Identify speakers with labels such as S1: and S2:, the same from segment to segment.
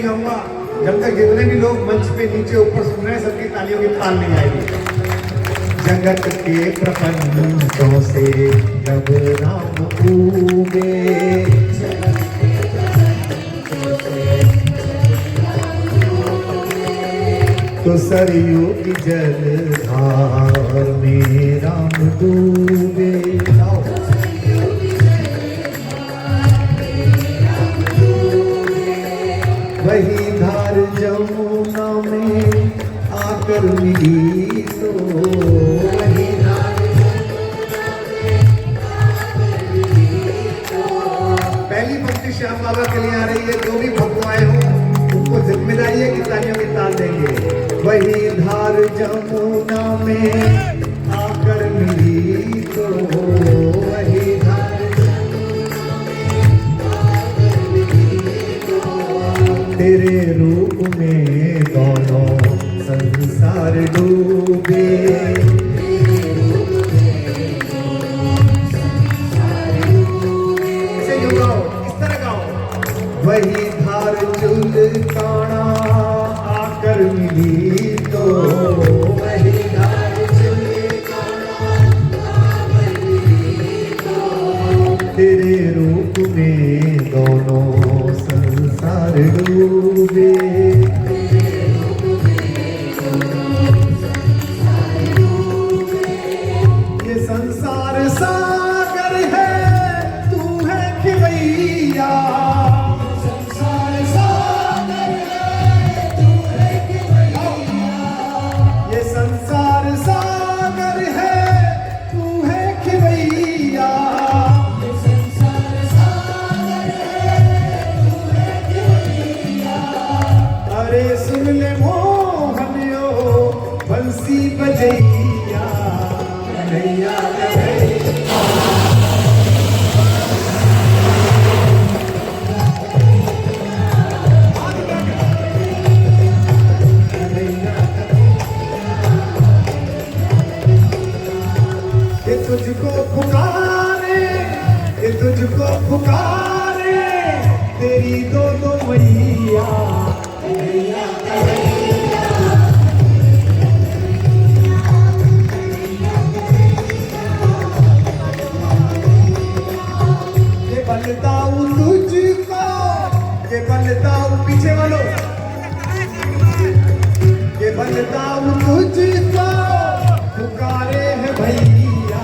S1: चाहूंगा जब तक जितने भी लोग मंच पे नीचे ऊपर सुन रहे हैं सबकी तालियों की ताल नहीं आएगी। जगत के प्रपंचों से जब राम उगे, तो सरयू की जलधार में राम डूबे। वही धार जमुना में आकर मिली, तो वही धार जमुना में आकर मिली। पहली पंक्ति श्याम बाबा के लिए आ रही है। जो भी भगवाए हो उनको जिम्मेदारी है कि तालियों की ताल देंगे। वही धार जमुना में आकर मिली, तो वही धार जमुना में आकर मिली, तो तेरे रूप में दोनों संसार डूबे। इसे यूं गाओ, इस तरह गाओ। वही धार चुलकाना आकर मिली, तो वही धार चुलकाना आकर मिली, तो तेरे रूप में दोनों संसार डूबे। ये संसार सागर है, तू है खिवैया। बंसी बजैया कन्हैया ये तुझको पुकारे, ये तुझको पुकारे तेरी दो मैया कन्हैया बनता हूँ तुझको, ये बनता हूँ पीछे वालों, ये बनता हूँ तुझको पुकारे है भैया।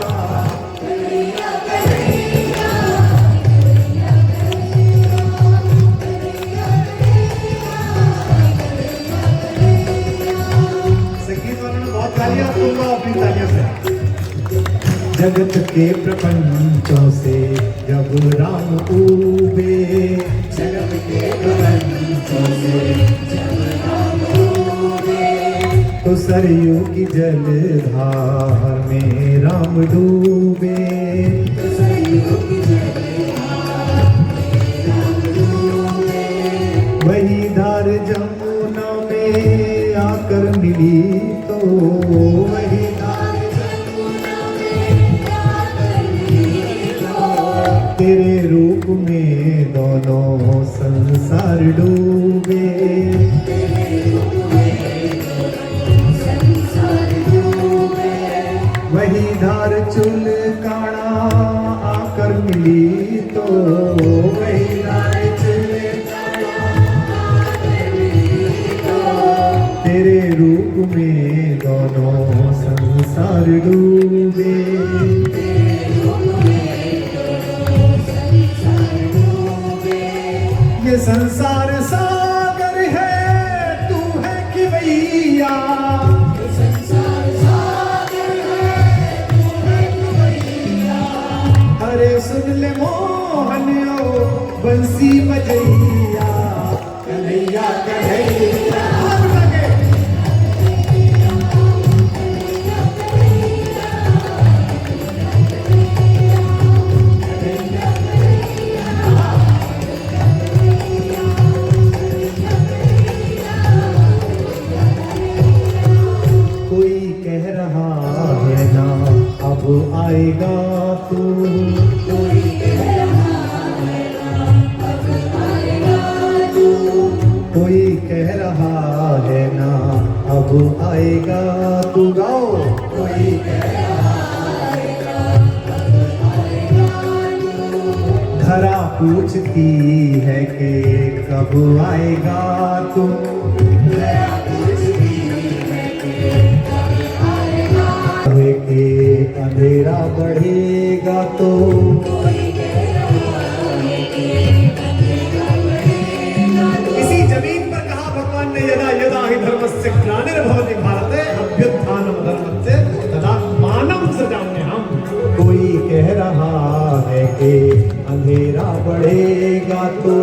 S1: संगीत वालों ने बहुत तालियां, तुम अपनी तालियों से। जगत के प्रपंचों से जब राम उगे, जगत के प्रपंचों से जब राम उगे, तो सरयू की जलधार में राम डूबे। तो सरयू की जलधार में राम डूबे। वही धार जमुना में आकर मिली, तो वही तेरे रूप में दोनों संसार डूबे। वही धार चुलकाना आकर मिली, तो वही धार चुलकाना आकर मिली, तो तेरे रूप में दोनों संसार डूबे। ये संसार सागर है, तू है खिवैया। ये संसार सागर है, तू है खिवैया। अरे सुन ले मोहनियो बंसी बजैया कन्हैया कन्हैया। आएगा तू, कोई कह रहा है अब आएगा आएगा तू गाओ। कोई धरा पूछती है कि कब आएगा तू। के अंधेरा बढ़ेगा तो इसी जमीन पर कहा भगवान ने यदा यदा हि धर्मस्य ग्लानिर्भवति भारते अभ्युत्थानं धर्मस्य तदात्मानं सृजाम्यहम्। कोई कह रहा है कि अंधेरा बढ़ेगा तो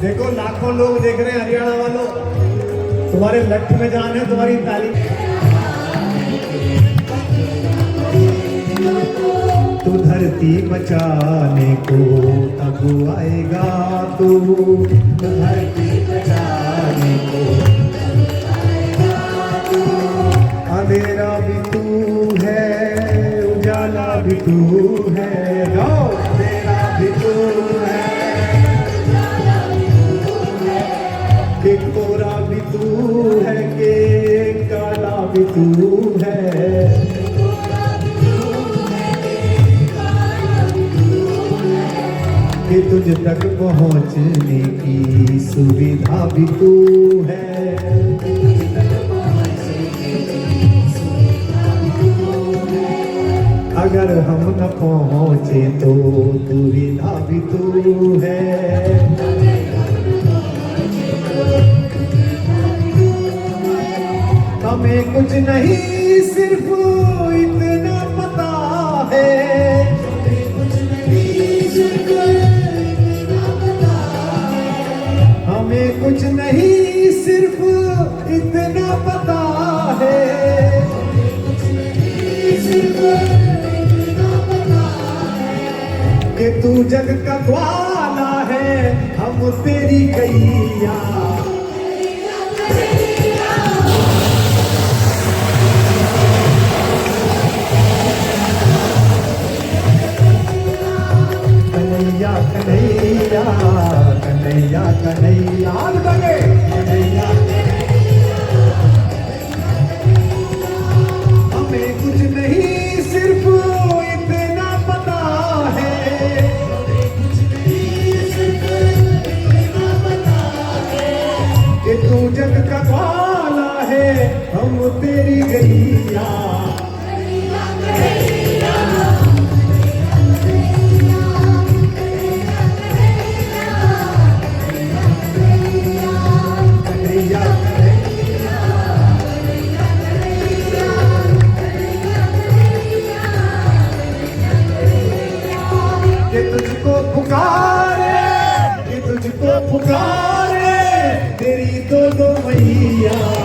S1: देखो लाखों लोग देख रहे हैं हरियाणा वालों, तुम्हारे लठ में जान है, तुम्हारी ताली। तू धरती बचाने को तब आएगा तू। धरती बचाने को अंधेरा भी तू है, उजाला भी तू है। जाओ अंधेरा भी तू है, कि कोरा भी तू है, कि काला भी तू है। कि तुझ तक पहुंचने की सुविधा भी तू है। अगर हम न पहुंचे तो दुविधा भी तू है। हमें कुछ नहीं सिर्फ इतना पता है। हमें कुछ नहीं सिर्फ इतना पता है कि तू जग का ग्वाला है, हम तेरी गैया। कन्हैया कन्हैया कन्हैया कन्हैया लगे कन्हैया। हमें कुछ नहीं सिर्फ इतना पता है कि तू जग का ग्वाला है, हम तेरी गैया। ये तुझको पुकारे, ये तुझको पुकारे तेरी दो मैया।